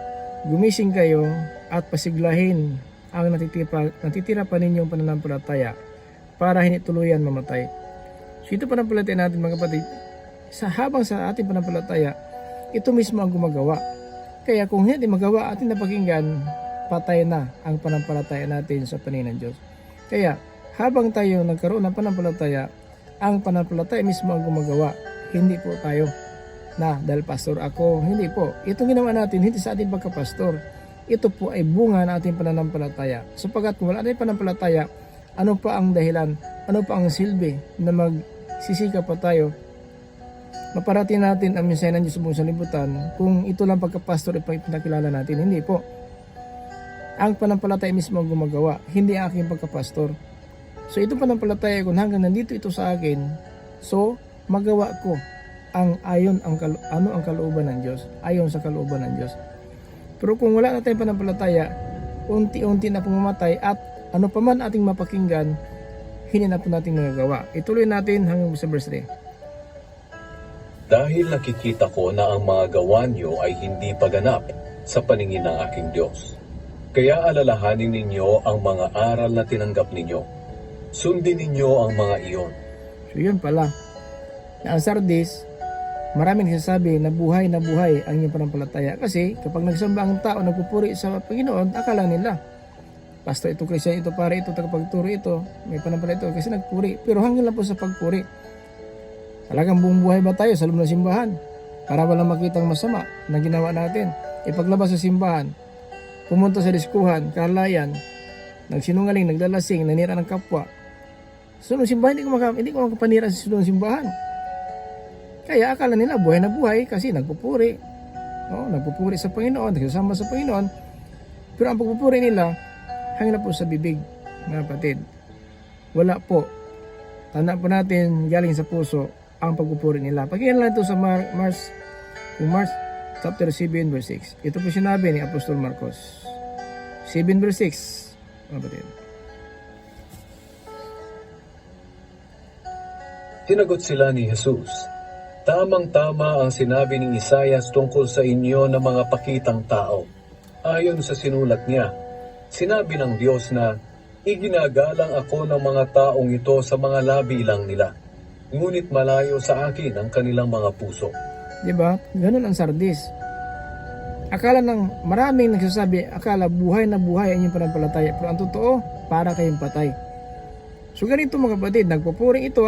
gumising kayo at pasiglahin ang natitira pa ninyong pananampalataya para hindi tuluyan mamatay. So ito pananampalataya natin mga kapatid, habang sa ating pananampalataya, ito mismo ang gumagawa. Kaya kung hindi magawa ating napakinggan, patay na ang pananampalataya natin sa paningin ng Diyos. Kaya habang tayo nagkaroon ng pananampalataya, ang pananampalataya mismo ang gumagawa. Hindi po tayo na dahil pastor ako, hindi po. Itong ginawa natin hindi sa ating pagkapastor. Ito po ay bunga ng ating pananampalataya. Sapagkat kung wala tayong pananampalataya, ano pa ang dahilan, ano pa ang silbi na magsisikap pa tayo maparating natin ang mensahe ng Diyos sa buong sanlibutan kung ito lang pagkapastor ay pinakilala natin? Hindi po. Ang pananampalataya mismo ang gumagawa, hindi ang aking pagkapastor. So ito pananampalataya ko hanggang nandito ito sa akin, so magawa ko ang ang kalooban ng Diyos, ayon sa kalooban ng Diyos. Pero kung wala na tayong pananampalataya, unti-unti na pumamatay at ano pa man ating mapakinggan, hindi na po natin magagawa. Ituloy natin hanggang sa verse 3. Dahil nakikita ko na ang mga gawa niyo ay hindi paganap sa paningin ng aking Diyos. Kaya alalahanin ninyo ang mga aral na tinanggap ninyo. Sundin ninyo ang mga iyon. So yun pala, na ang Sardis, maraming nagsasabi na buhay ang iyong pananampalataya. Kasi kapag nagsamba ang tao, nagpupuri sa Panginoon, akala nila, pastor ito, Christian ito, pare ito, tagapagturo ito, may pananampalataya ito, kasi nagpuri. Pero hanggang lang po sa pagpuri. Talagang buong buhay ba tayo sa loob ng simbahan? Para walang makitang masama na ginawa natin. Ipaglabas sa simbahan, pumunta sa diskuhan, kalayan, nagsinungaling, naglalasing, nanira ng kapwa. So nung simbahan, hindi ko makapanira sa sunod ng simbahan. Kaya akala nila buhay na buhay kasi nagpupuri. Nagpupuri sa Panginoon, nagsasama sa Panginoon. Pero ang pagpupuri nila, hanggang na po sa bibig, mga kapatid. Wala po. Tandaan po natin, galing sa puso, ang pagpupuri nila. Pakinggan lang ito sa Mark chapter 7 verse 6. Ito po sinabi ni Apostol Marcos. 7 verse 6. Kapatid. Tinagot sila ni Jesus, tamang-tama ang sinabi ni Isaias tungkol sa inyo na mga pakitang tao. Ayon sa sinulat niya, sinabi ng Diyos na, Iginagalang ako ng mga taong ito sa mga labi lang nila, ngunit malayo sa akin ang kanilang mga puso. Di ba? Ganun ang Sardis. Akala ng maraming nagsasabi, akala buhay na buhay ang inyong pananampalataya. Pero ang totoo, para kayong patay. So ganito mga kapatid, nagpupuri ito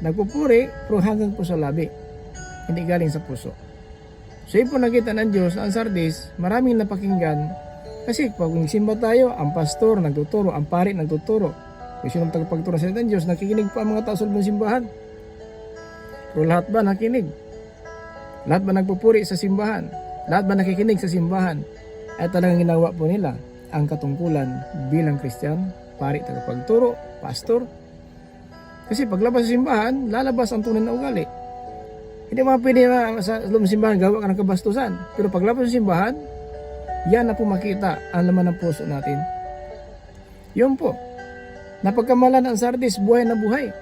nagpupuri pero hanggang po sa labi. Hindi galing sa puso. So yun po nakita ng Diyos na ang Sardis, maraming napakinggan. Kasi pag simba tayo, ang pastor nagtuturo, ang pari nagtuturo. Kasi yung tagapagturo sa ng Diyos, nakikinig pa ang mga tao sa loob ng simbahan. Pero lahat ba nakikinig? Lahat ba nagpupuri sa simbahan? Lahat ba nakikinig sa simbahan? Ay talagang ginawa po nila ang katungkulan bilang Kristyan, pari, tagapagturo, pastor. Kasi paglabas sa simbahan, lalabas ang tunay na ugali. Hindi mga pwede na sa loob ng simbahan gawa ka ng kabastusan. Pero paglabas sa simbahan, yan na po makita ang laman ng puso natin. Yun po. Napagkamalan ang Sardis, buhay na buhay.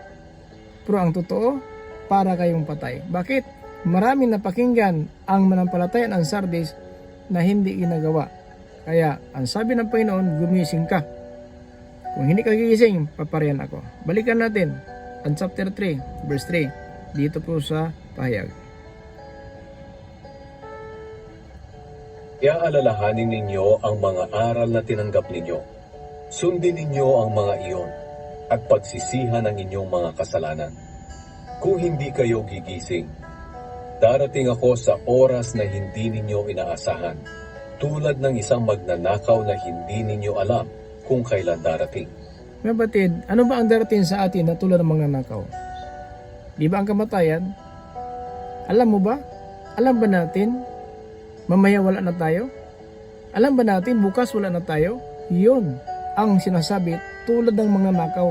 Pero ang totoo, para kayong patay. Bakit? Maraming napakinggan ang manampalataya ng Sardis na hindi ginagawa. Kaya, ang sabi ng Panginoon, gumising ka. Kung hindi ka gigising, paparayan ako. Balikan natin ang chapter 3, verse 3. Dito po sa pahayag. Iaalalahanin ninyo ang mga aral na tinanggap ninyo. Sundin ninyo ang mga iyon at pagsisihan ang inyong mga kasalanan. Kung hindi kayo gigising, darating ako sa oras na hindi ninyo inaasahan, tulad ng isang magnanakaw na hindi ninyo alam kung kailan darating. Mga batid, ano ba ang darating sa atin na tulad ng mga nakaw? Di ba ang kamatayan? Alam mo ba? Alam ba natin? Mamaya wala na tayo? Alam ba natin bukas wala na tayo? Yun ang sinasabi tulad ng mga nakaw.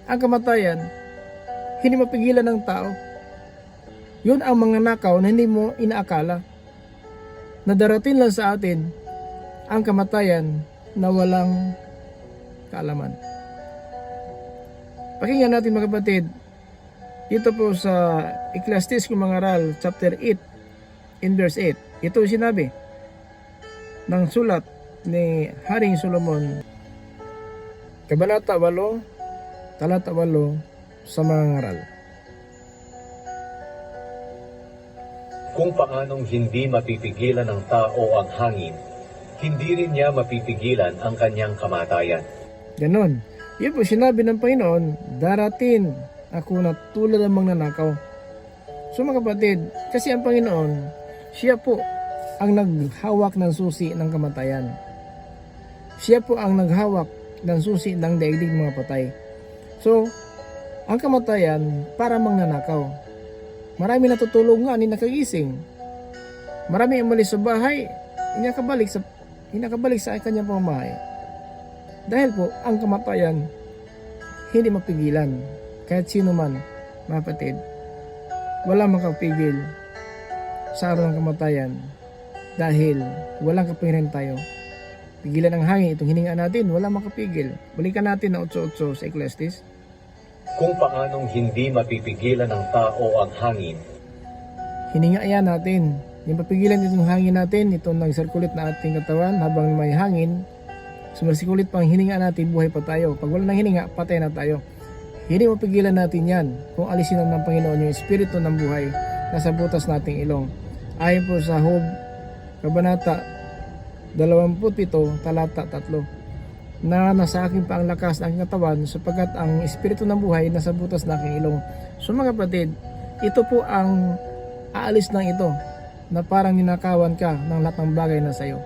Ang kamatayan, hindi mapigilan ng tao. Yun ang mga nakaw na hindi mo inaakala. Na darating lang sa atin ang kamatayan na walang kaalaman. Pakinggan natin mga kapatid. Ito po sa Ecclesiastes kung mga aral, chapter 8, in verse 8. Ito sinabi ng sulat ni Haring Solomon, Kabanata 8, talata 8 sa mga aral. Kung paanong hindi mapipigilan ng tao ang hangin, hindi rin niya mapipigilan ang kanyang kamatayan. Ganon. Yun po sinabi ng Panginoon, darating ako na tulad ng mga nanakaw. So mga kapatid, kasi ang Panginoon, siya po ang naghawak ng susi ng kamatayan. Siya po ang naghawak ng susi ng daigdig mga patay. So, ang kamatayan para magnanakaw. Marami natutulog nga, hindi nakagising. Marami umalis sa bahay, hindi nakabalik sa kanyang pamamahay. Dahil po, ang kamatayan hindi mapigilan. Kahit sino man, mga kapatid, wala makapigil sa araw ng kamatayan dahil walang kapangyarihan tayo. Pigilan ang hangin, itong hininga natin, wala makapigil. Balikan natin na 8:8 sa Ecclesiastes. Kung paanong hindi mapipigilan ng tao ang hangin, Hininga yan natin. Yung papigilan itong hangin natin, itong nag-circulate na ating katawan habang may hangin, sumasikulit pang hininga natin, buhay pa tayo. Pag wala ng hininga, patay na tayo. Hindi mapigilan natin yan kung alisin ng Panginoon yung espiritu ng buhay na sa butas nating ilong. Ayon po sa Job, Kabanata 27, talata 3, na nasa akin pa ang lakas ng aking katawan sapagkat ang espiritu ng buhay nasa butas ng aking ilong. So mga kapatid, ito po ang aalis ng ito na parang ninakawan ka ng lahat ng bagay na sayo.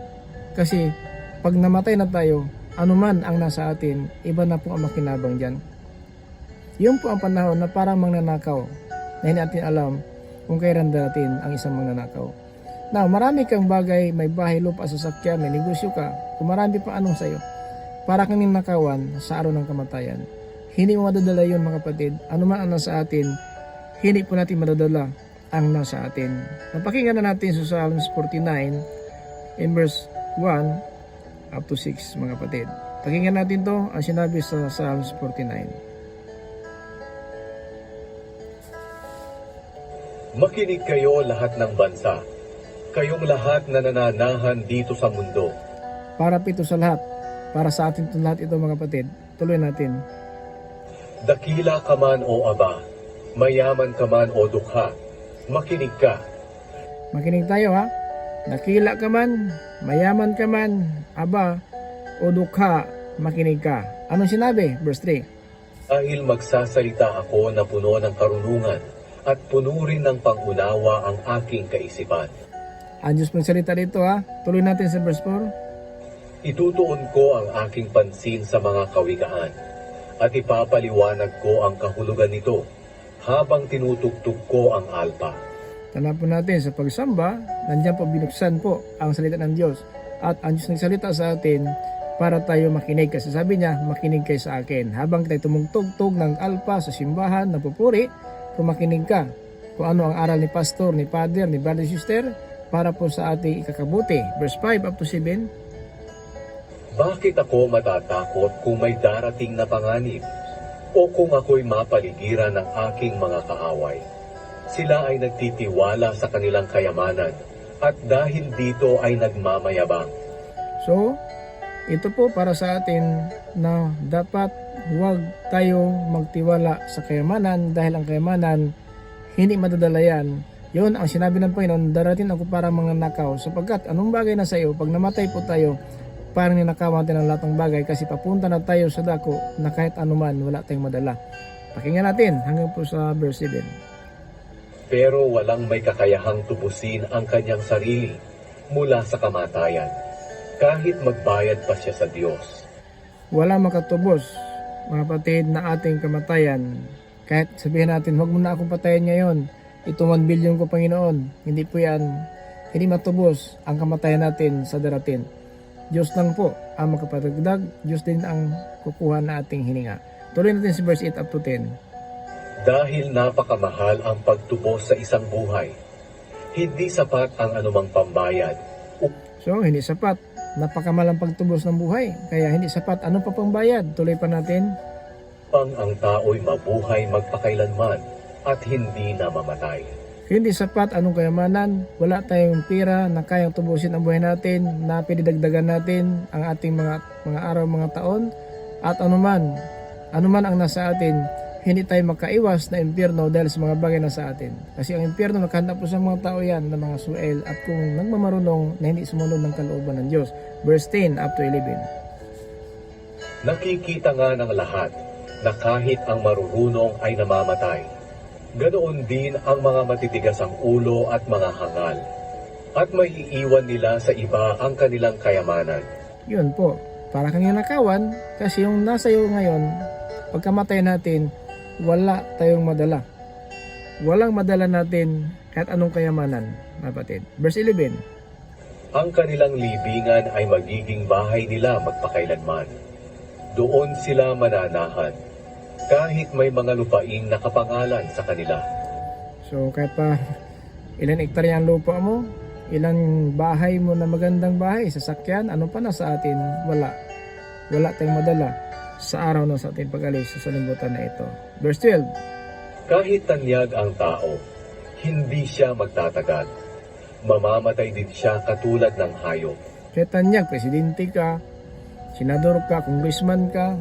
Kasi pag namatay na tayo, anuman ang nasa atin, iba na po ang makinabang dyan. Yun po ang panahon na parang magnanakaw na hindi natin alam kung kailan darating ang isang magnanakaw. Now, marami kang bagay, may bahay, lupa, sasakyan, may negosyo ka, kung marami pa anong sayo, para kang ninakawan sa araw ng kamatayan. Hindi mo madadala yun mga kapatid. Anuman ang nasa atin, hindi po natin madadala ang nasa atin. Napakinggan na natin sa Psalms 49 in verse 1 up to 6 mga kapatid. Pakinggan natin to ang sinabi sa Psalms 49. makinig kayo lahat ng bansa, kayong lahat na nananahan dito sa mundo. Para po ito sa lahat. Para sa atin itong lahat ito mga kapatid. Tuloy natin. Dakila ka man o aba, mayaman ka man o dukha, makinig ka. Makinig tayo ha. Dakila ka man, mayaman ka man, aba, o dukha, makinig ka. Anong sinabi? Verse 3. Dahil magsasalita ako na puno ng karunungan at puno rin ng pangunawa ang aking kaisipan. Ang Diyos magsalita dito ha. Tuloy natin sa verse 4. Itutuon ko ang aking pansin sa mga kawikaan at ipapaliwanag ko ang kahulugan nito habang tinutugtog ko ang alpa. Tandaan po natin sa pagsamba, nandiyan po binuksan po ang salita ng Diyos. At ang Diyos nagsalita sa atin para tayo makinig. Kasi sabi niya, makinig kayo sa akin. Habang tayo tumugtog ng alpa sa simbahan, na pupuri, kung makinig ka kung ano ang aral ni pastor, ni father, ni brother, sister, para po sa ating ikakabuti. Verse 5 up to 7. Bakit ako matatakot kung may darating na panganib o kung ako'y mapaligiran ng aking mga kaaway? Sila ay nagtitiwala sa kanilang kayamanan at dahil dito ay nagmamayabang. So, ito po para sa atin na dapat huwag tayo magtiwala sa kayamanan dahil ang kayamanan hindi madadala yan. Yun ang sinabi ng Panginoon, darating ako para mga nakaw sapagkat anong bagay na sa iyo, pag namatay po tayo, parang ninakawan natin ang lahat ng bagay kasi papunta na tayo sa dako na kahit anuman wala tayong madala. Pakinggan natin hanggang po sa verse 7. Pero walang may kakayahang tubusin ang kanyang sarili mula sa kamatayan, kahit magbayad pa siya sa Diyos. Wala makatubos, mga kapatid, na ating kamatayan. Kahit sabihin natin, huwag mo na akong patayin ngayon. Ito 1 billion ko, Panginoon. Hindi po yan. Hindi matubos ang kamatayan natin sa darating. Diyos lang po ang makapatagdag. Diyos din ang kukuha na ating hininga. Tuloy natin si verse 8 up to 10. Dahil napakamahal ang pagtubos sa isang buhay, hindi sapat ang anumang pambayad. So, hindi sapat. Napakamalang pagtubos ng buhay. Kaya hindi sapat. Ano pa pang bayad? Tuloy pa natin. Upang ang tao'y mabuhay magpakailanman at hindi na mamatay. Hindi sapat anong kayamanan. Wala tayong pira na kayang tubusin ang buhay natin, na pinidagdagan natin ang ating mga araw, mga taon. At anuman ang nasa atin, hindi tayo makaiwas na impyerno dahil sa mga bagay na sa atin. Kasi ang impyerno nakahanda po sa mga tao yan na mga suel at kung nagmamarunong na hindi sumunod ng kalooban ng Diyos. Verse 10 up to 11. Nakikita nga ng lahat na kahit ang marurunong ay namamatay, ganoon din ang mga matitigas ang ulo at mga hangal, at maiiwan nila sa iba ang kanilang kayamanan. Yun po, para kang nakawan kasi yung nasa iyo ngayon, pagkamatay natin, wala tayong madala. Walang madala natin kahit anong kayamanan, kapatid. Verse 11. Ang kanilang libingan ay magiging bahay nila magpakailanman. Doon sila mananahan, kahit may mga lupaing nakapangalan sa kanila. So kahit pa ilan hektarya ang lupa mo, ilang bahay mo na magandang bahay, sasakyan, ano pa na sa atin, wala tayong madala sa araw na sa ating pag-alis sa sanlibutan na ito. Verse 12. Kahit tanyag ang tao, hindi siya magtatagal. Mamamatay din siya katulad ng hayop. Kaya tanyag, presidente ka, senador ka, congressman ka,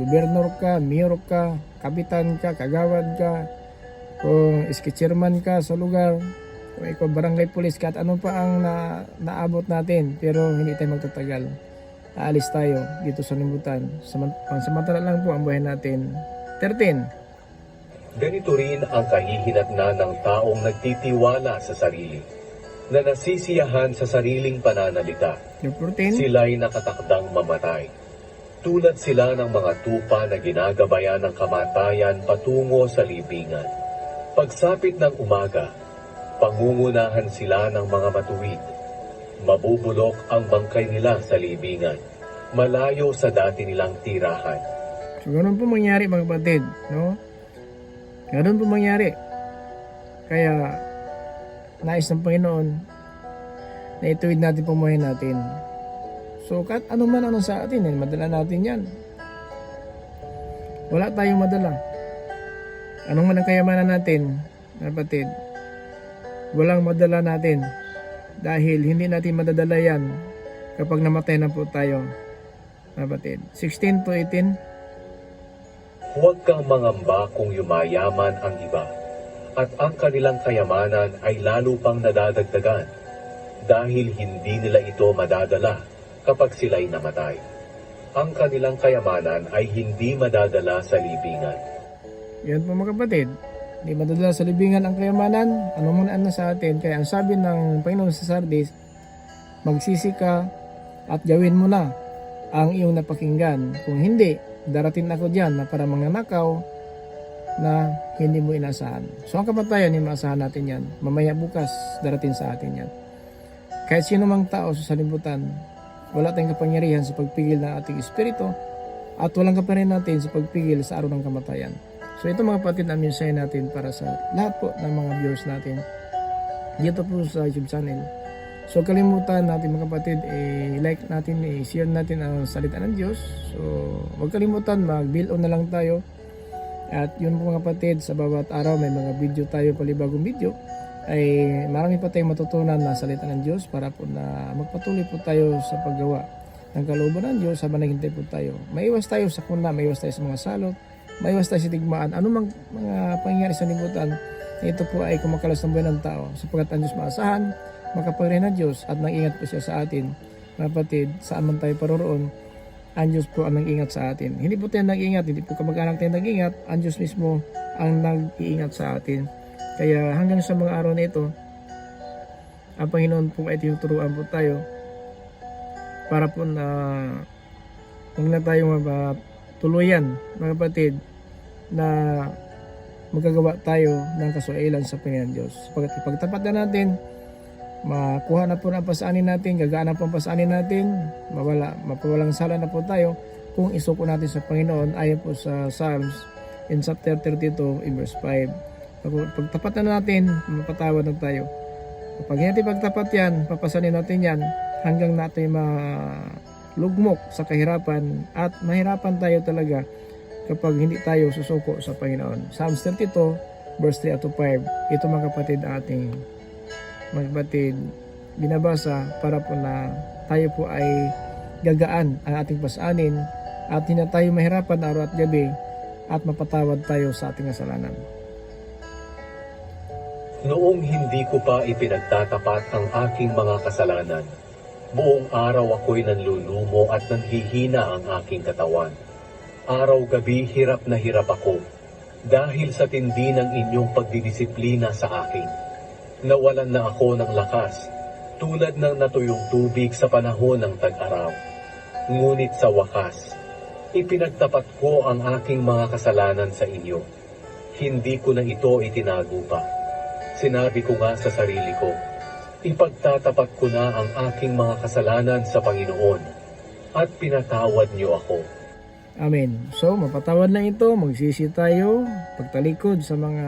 gobernador ka, mayor ka, kapitan ka, kagawad ka, kung chairman ka sa lugar, kung ikaw barangay police ka, at ano pa ang naabot natin, pero hindi tayo magtatagal. Aalis tayo dito sa libutan. Pansamantala lang po ang buhay natin. 13. Ganito rin ang kahihinatnan ng taong nagtitiwala sa sarili, na nasisiyahan sa sariling pananalita. 14. Sila'y nakatakdang mamatay. Tulad sila ng mga tupa na ginagabayan ng kamatayan patungo sa libingan. Pagsapit ng umaga, pangungunahan sila ng mga matuwid. Mabubulok ang bangkay nila sa libingan, malayo sa dati nilang tirahan. So, ganun po mangyari mga kapatid, no? Ganun po mangyari. Kaya, nais ng Panginoon na ituwid natin pumuhay natin. So, kahit ano man ano sa atin, madala natin yan. Wala tayong madala. Anong man ang kayamanan natin, kapatid, walang madala natin. Dahil hindi natin madadala yan kapag namatay na po tayo, kapatid. 16 to 18. Huwag kang mangamba kung yumayaman ang iba, at ang kanilang kayamanan ay lalo pang nadadagdagan, dahil hindi nila ito madadala kapag sila'y namatay. Ang kanilang kayamanan ay hindi madadala sa libingan. Yan po mga kapatid, di madadala sa libingan ang kayamanan, ano man na sa atin. Kaya ang sabi ng Panginoon sa Sardis, magsisi ka at gawin mo na ang iyong napakinggan. Kung hindi, darating ako dyan na para mga nakaw na hindi mo inasahan. So ang kamatayan, hindi maasahan natin yan. Mamaya bukas, darating sa atin yan. Kahit sino mang tao sa salibutan, wala tayong kapangyarihan sa pagpigil ng ating espiritu at walang kapangyarihan natin sa pagpigil sa araw ng kamatayan. So ito mga kapatid, ang mensahe natin para sa lahat po ng mga viewers natin dito po sa YouTube channel. So kalimutan natin mga kapatid, like natin, share natin ang salita ng Diyos. So huwag kalimutan, mag-bill on na lang tayo. At yun po mga kapatid, sa bawat araw may mga video tayo, palibagong video. Ay marami pa tayong matutunan na salita ng Diyos para po na magpatuloy po tayo sa paggawa ng kalooban ng Diyos habang naghintay po tayo. Maiwas tayo sa kuna, maiwas tayo sa mga salot, maiwas tayo sa digmaan. Anumang mga pangyayari sa libutan, ito po ay kumakalas ng buhay ng tao sapagkat ang Diyos maasahan, makapangyarihan ng Diyos at nang-ingat po siya sa atin. Mga kapatid, saan man tayo paroroon, ang Diyos po ang nag-ingat sa atin. Hindi po tayo nag-ingat, hindi po kamag-anak tayo nag-ingat, ang Diyos mismo ang nag-iingat sa atin. Kaya hanggang sa mga araw na ito, ang Panginoon po ay tinuturuan po tayo para po na huwag na tayo tuluyan, mga kapatid, na magagawa tayo ng kaswailan sa Panginoon Diyos. Pagkat ipagtapat na natin, makuha na po ang pasanin natin, gagaan na po ang pasanin natin, mapawalang sala na po tayo kung isuko natin sa Panginoon ayon po sa Psalms in chapter 32 in verse 5. Pagtapat na natin, mapatawad na tayo. Kapag hindi pagtapat yan, papasanin natin yan hanggang natin malugmok sa kahirapan at mahirapan tayo talaga kapag hindi tayo susuko sa Panginoon. Psalms 32 verse 3 to 5. Ito mga kapatid ating mga kapatid binabasa para po na tayo po ay gagaan ang ating pasanin at hindi tayo mahirapan araw at gabi at mapatawad tayo sa ating kasalanan. Noong hindi ko pa ipinagtatapat ang aking mga kasalanan, buong araw ako'y nanlulumo at nanghihina ang aking katawan. Araw-gabi hirap na hirap ako dahil sa tindi ng inyong pagdidisiplina sa akin. Nawalan na ako ng lakas tulad ng natuyong tubig sa panahon ng tag-araw. Ngunit sa wakas, ipinagtapat ko ang aking mga kasalanan sa inyo. Hindi ko na ito itinago pa. Sinabi ko nga sa sarili ko, ipagtatapat ko na ang aking mga kasalanan sa Panginoon at pinatawad niyo ako. Amen. So, mapatawad na ito, magsisi tayo, pagtalikod sa mga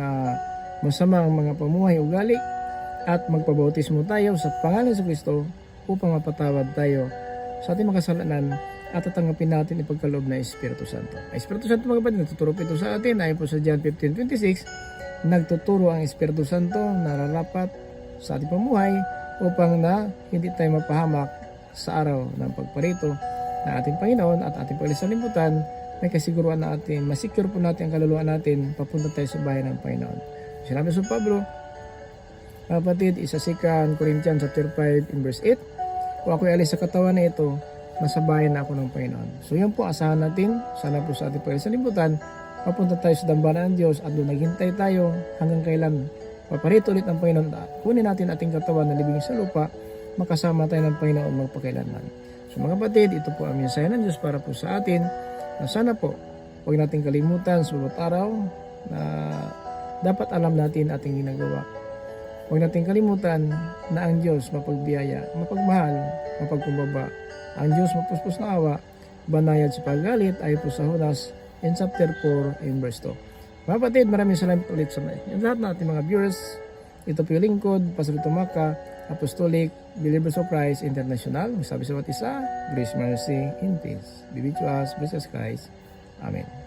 masamang mga pamuhay ugali at magpabautismo tayo sa pangalan sa Kristo upang mapatawad tayo sa ating mga kasalanan at tatanggapin natin ipagkaloob na Espiritu Santo. Ang Espiritu Santo mga kapatid, nagtuturo po ito sa atin ayon po sa John 15:26. Nagtuturo ang Espiritu Santo na nararapat sa ating pamuhay upang na hindi tayo mapahamak sa araw ng pagparito ng ating Panginoon at ating pag-alis sa libutan. May kasiguruhan na atin, masecure po natin ang kaluluwa natin papunta tayo sa bahay ng Panginoon. Sinabi sa Pablo, mga kapatid, isa 2 Corinthians chapter 5 in verse 8, kung ako'y alis sa katawan na ito, nasa bahay na ako ng Panginoon. So yan po, asahan natin, sana po sa ating pag-alis sa libutan, papunta tayo sa dambana ng Diyos at doon naghintay tayo hanggang kailan paparito ulit ng Panginoon. Kunin natin ating katawan na libing sa lupa, makasama tayo ng Panginoon magpakailanman. So mga kapatid, ito po ang mensahe ng Diyos para po sa atin na sana po huwag natin kalimutan sa bawat araw na dapat alam natin ating ginagawa. Huwag natin kalimutan na ang Diyos mapagbiyaya, mapagmahal, mapagkumbaba. Ang Diyos mapuspos na awa, banayad sa paggalit ay po sa Judas in chapter 4 in verse 2. Mga kapatid, maraming salamat ulit sa lahat ng ating mga viewers. Ito po yung lingkod, Pastor Tumaca, Apostolic Believers of Christ International. Sabi sa bawat isa, grace, mercy, and peace be with us, Jesus Christ. Amen.